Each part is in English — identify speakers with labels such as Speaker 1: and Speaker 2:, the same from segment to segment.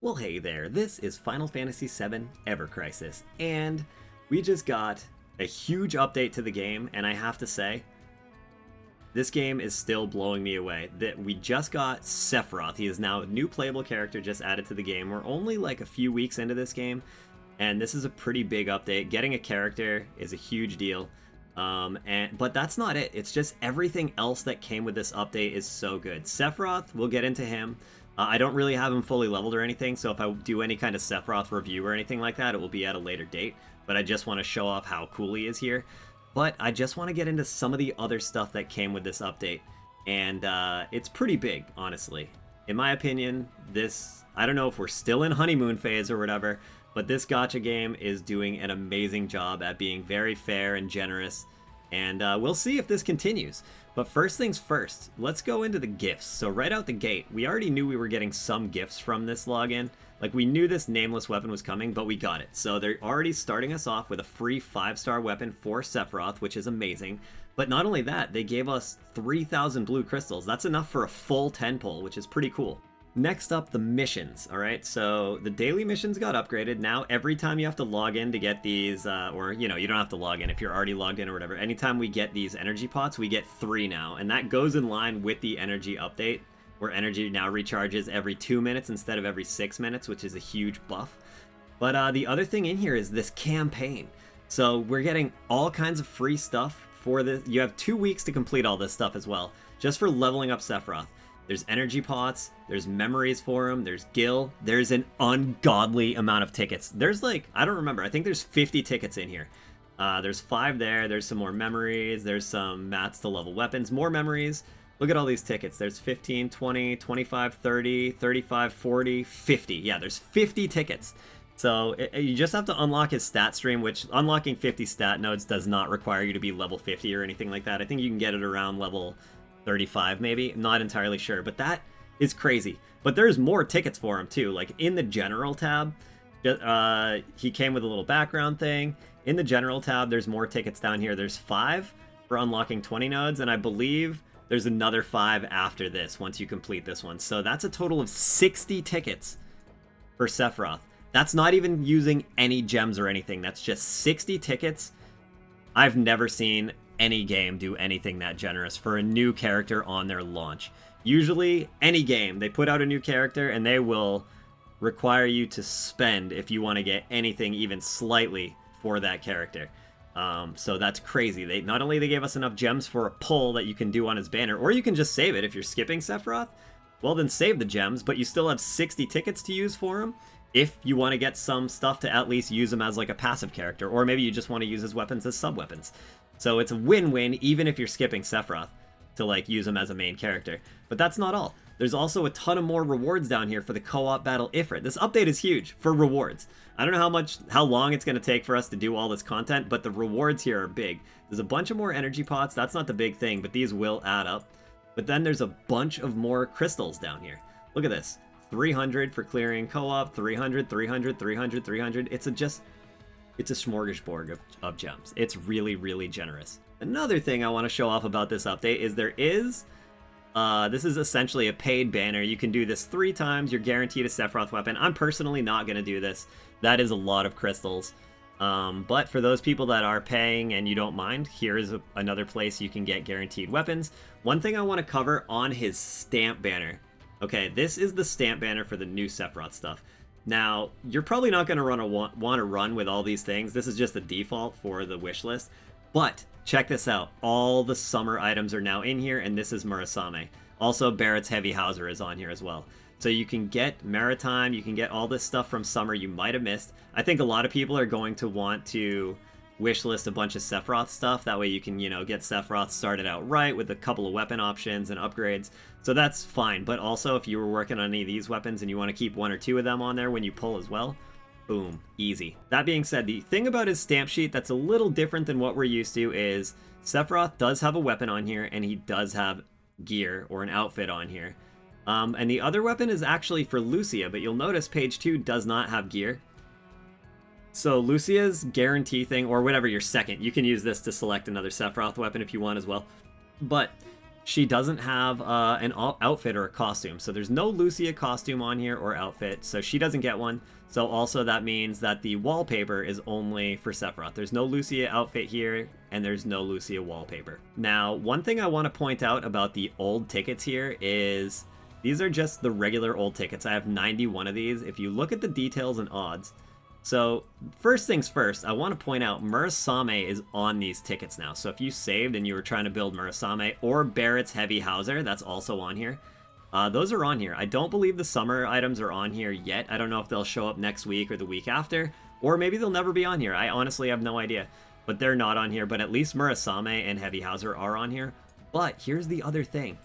Speaker 1: Well, hey there, this is Final Fantasy VII Ever Crisis, and we just got a huge update to the game, and I have to say, this game is still blowing me away. That we just got Sephiroth. He is now a new playable character just added to the game. We're only like a few weeks into this game, and this is a pretty big update. Getting a character is a huge deal. But that's not it. It's just everything else that came with this update is so good. Sephiroth, we'll get into him. I don't really have him fully leveled or anything, so if I do any kind of Sephiroth review or anything like that, it will be at a later date. But I just want to show off how cool he is here. But I just want to get into some of the other stuff that came with this update. And it's pretty big, honestly. In my opinion, I don't know if we're still in honeymoon phase or whatever, but this gacha game is doing an amazing job at being very fair and generous. And we'll see if this continues. But first things first, let's go into the gifts. So right out the gate, we already knew we were getting some gifts from this login. Like, we knew this nameless weapon was coming, but we got it. So they're already starting us off with a free 5-star weapon for Sephiroth, which is amazing. But not only that, they gave us 3,000 blue crystals. That's enough for a full 10 pull, which is pretty cool. Next up, the missions, alright? So the daily missions got upgraded. Now every time you have to log in to get these, or, you don't have to log in if you're already logged in or whatever. Anytime we get these energy pots, we get 3 now. And that goes in line with the energy update, where energy now recharges every 2 minutes instead of every 6 minutes, which is a huge buff. But the other thing in here is this campaign. So we're getting all kinds of free stuff for this. You have 2 weeks to complete all this stuff as well, just for leveling up Sephiroth. There's energy pots, there's memories for him, there's Gil, there's an ungodly amount of tickets. There's like, I don't remember, I think there's 50 tickets in here. There's 5 there, there's some more memories, there's some mats to level weapons, more memories. Look at all these tickets. There's 15, 20, 25, 30, 35, 40, 50. Yeah, there's 50 tickets. So you just have to unlock his stat stream, which unlocking 50 stat nodes does not require you to be level 50 or anything like that. I think you can get it around level 35 maybe. I'm not entirely sure, but that is crazy. But there's more tickets for him too. Like in the general tab, he came with a little background thing. In the general tab, there's more tickets down here. There's 5 for unlocking 20 nodes, and I believe there's another 5 after this once you complete this one. So that's a total of 60 tickets for Sephiroth. That's not even using any gems or anything. That's just 60 tickets. I've never seen any game do anything that generous for a new character on their launch. Usually, any game, they put out a new character and they will require you to spend if you want to get anything even slightly for that character. So that's crazy. They not only they gave us enough gems for a pull that you can do on his banner, or you can just save it if you're skipping Sephiroth. Well, then save the gems, but you still have 60 tickets to use for him if you want to get some stuff to at least use him as like a passive character, or maybe you just want to use his weapons as sub-weapons. So it's a win-win even if you're skipping Sephiroth to like use him as a main character. But that's not all. There's also a ton of more rewards down here for the co-op battle Ifrit. This update is huge for rewards. I don't know how long it's going to take for us to do all this content, but the rewards here are big. There's a bunch of more energy pots. That's not the big thing, but these will add up. But then there's a bunch of more crystals down here. Look at this. 300 for clearing co-op, 300, 300, 300, 300. It's a smorgasbord of gems. It's really, really generous. Another thing I want to show off about this update is this is essentially a paid banner. You can do this 3 times. You're guaranteed a Sephiroth weapon. I'm personally not going to do this. That is a lot of crystals. But for those people that are paying and you don't mind, here is another place you can get guaranteed weapons. One thing I want to cover on his stamp banner. Okay, this is the stamp banner for the new Sephiroth stuff. Now, you're probably not going to want to run with all these things. This is just the default for the wish list. But check this out. All the summer items are now in here, and this is Murasame. Also, Barrett's Heavy Hauser is on here as well. So you can get Maritime, you can get all this stuff from summer you might have missed. I think a lot of people are going to want to wishlist a bunch of Sephiroth stuff. That way you can, get Sephiroth started out right with a couple of weapon options and upgrades. So that's fine. But also, if you were working on any of these weapons and you want to keep 1 or 2 of them on there when you pull as well, boom, easy. That being said, the thing about his stamp sheet that's a little different than what we're used to is Sephiroth does have a weapon on here, and he does have gear or an outfit on here. And the other weapon is actually for Lucia, but you'll notice page 2 does not have gear. So Lucia's guarantee thing, or whatever your second, you can use this to select another Sephiroth weapon if you want as well. But she doesn't have an outfit or a costume. So there's no Lucia costume on here or outfit, so she doesn't get one. So also that means that the wallpaper is only for Sephiroth. There's no Lucia outfit here, and there's no Lucia wallpaper. Now, one thing I want to point out about the old tickets here is these are just the regular old tickets. I have 91 of these. If you look at the details and odds, so first things first, I want to point out Murasame is on these tickets now. So if you saved and you were trying to build Murasame or Barrett's Heavy Hauser, that's also on here. Those are on here. I don't believe the summer items are on here yet. I don't know if they'll show up next week or the week after, or maybe they'll never be on here. I honestly have no idea, but they're not on here. But at least Murasame and Heavy Hauser are on here. But here's the other thing.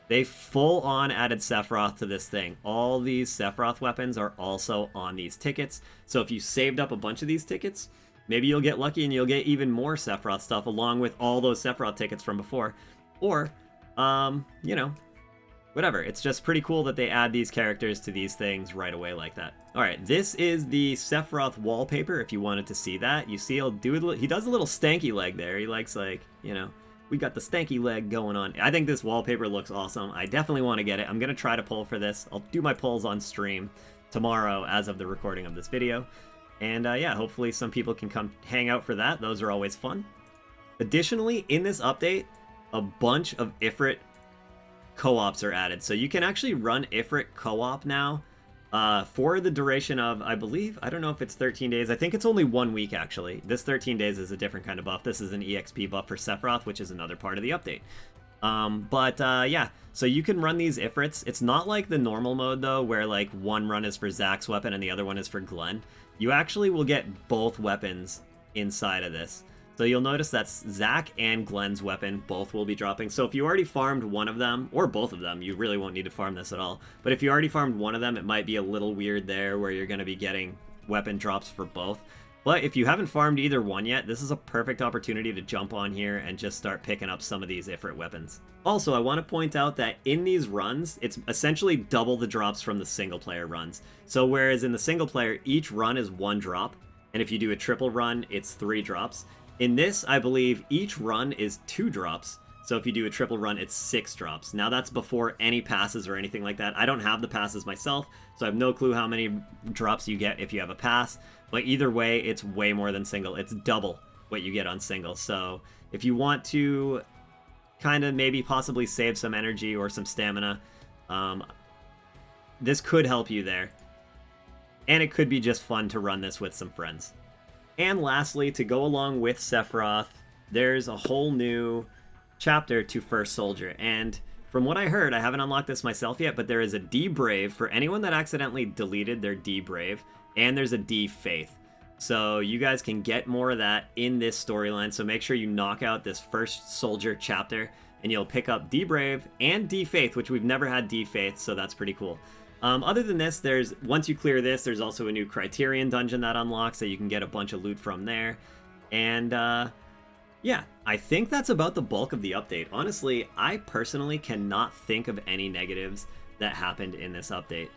Speaker 1: They full-on added Sephiroth to this thing. All these Sephiroth weapons are also on these tickets. So if you saved up a bunch of these tickets, maybe you'll get lucky and you'll get even more Sephiroth stuff along with all those Sephiroth tickets from before. Or, you know, whatever. It's just pretty cool that they add these characters to these things right away like that. Alright, this is the Sephiroth wallpaper if you wanted to see that. You see he does a little stanky leg there. He likes, like, you know, we got the stanky leg going on. I think this wallpaper looks awesome. I definitely want to get it. I'm going to try to pull for this. I'll do my pulls on stream tomorrow as of the recording of this video. And yeah, hopefully some people can come hang out for that. Those are always fun. Additionally, in this update, a bunch of Ifrit co-ops are added. So you can actually run Ifrit co-op now for the duration of, I believe, I don't know if it's 13 days. I think it's only 1 week, actually. This 13 days is a different kind of buff. This is an EXP buff for Sephiroth, which is another part of the update. Yeah, so you can run these Ifrits. It's not like the normal mode, though, where, like, one run is for Zack's weapon and the other one is for Glenn. You actually will get both weapons inside of this. So you'll notice that's Zack and Glenn's weapon, both will be dropping. So if you already farmed one of them, or both of them, you really won't need to farm this at all. But if you already farmed one of them, it might be a little weird there where you're going to be getting weapon drops for both. But if you haven't farmed either one yet, this is a perfect opportunity to jump on here and just start picking up some of these Ifrit weapons. Also, I want to point out that in these runs, it's essentially double the drops from the single player runs. So whereas in the single player, each run is 1 drop, and if you do a triple run, it's 3 drops. In this, I believe each run is 2 drops. So if you do a triple run, it's 6 drops. Now that's before any passes or anything like that. I don't have the passes myself, so I have no clue how many drops you get if you have a pass. But either way, it's way more than single. It's double what you get on single. So if you want to kind of maybe possibly save some energy or some stamina, this could help you there. And it could be just fun to run this with some friends. And lastly, to go along with Sephiroth, there's a whole new chapter to First Soldier. And from what I heard, I haven't unlocked this myself yet, but there is a D Brave for anyone that accidentally deleted their D Brave, and there's a D Faith. So you guys can get more of that in this storyline, so make sure you knock out this First Soldier chapter, and you'll pick up D Brave and D Faith, which we've never had D Faith, so that's pretty cool. Other than this, once you clear this, there's also a new Criterion dungeon that unlocks, so you can get a bunch of loot from there. And yeah, I think that's about the bulk of the update. Honestly, I personally cannot think of any negatives that happened in this update.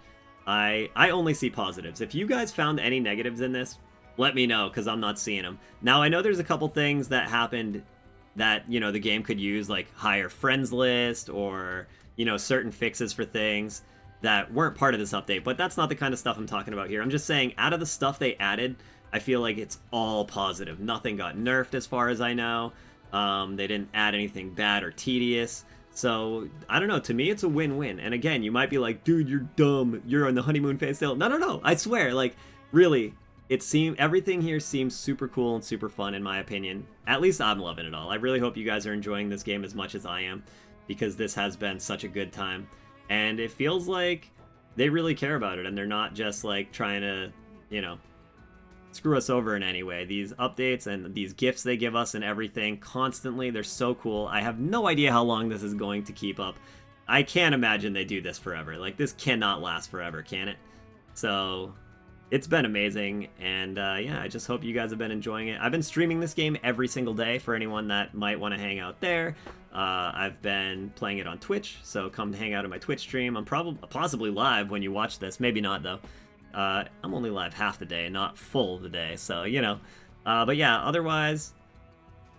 Speaker 1: I only see positives. If you guys found any negatives in this, let me know, because I'm not seeing them. Now, I know there's a couple things that happened that, you know, the game could use, like higher friends list or, you know, certain fixes for things that weren't part of this update, but that's not the kind of stuff I'm talking about here. I'm just saying, out of the stuff they added, I feel like it's all positive. Nothing got nerfed as far as I know. They didn't add anything bad or tedious. So, I don't know, to me it's a win-win. And again, you might be like, dude, you're dumb. You're on the honeymoon phase still. No, I swear, like, really, everything here seems super cool and super fun in my opinion. At least I'm loving it all. I really hope you guys are enjoying this game as much as I am, because this has been such a good time. And it feels like they really care about it, and they're not just, like, trying to, you know, screw us over in any way. These updates and these gifts they give us and everything constantly, they're so cool. I have no idea how long this is going to keep up. I can't imagine they do this forever. Like, this cannot last forever, can it? So, it's been amazing, and yeah, I just hope you guys have been enjoying it. I've been streaming this game every single day for anyone that might want to hang out there. I've been playing it on Twitch, so come hang out on my Twitch stream. I'm possibly live when you watch this, maybe not though. I'm only live half the day, not full of the day, so you know. But yeah, otherwise,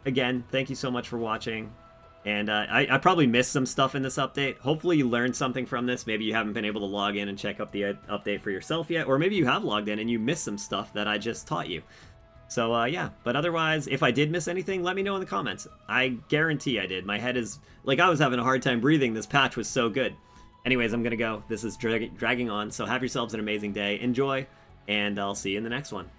Speaker 1: again, thank you so much for watching. And I probably missed some stuff in this update. Hopefully you learned something from this. Maybe you haven't been able to log in and check up the update for yourself yet, or maybe you have logged in and you missed some stuff that I just taught you. So yeah, but otherwise, if I did miss anything, let me know in the comments. I guarantee I did. My head is, like, I was having a hard time breathing. This patch was so good. Anyways, I'm gonna go. This is dragging on, so have yourselves an amazing day. Enjoy, and I'll see you in the next one.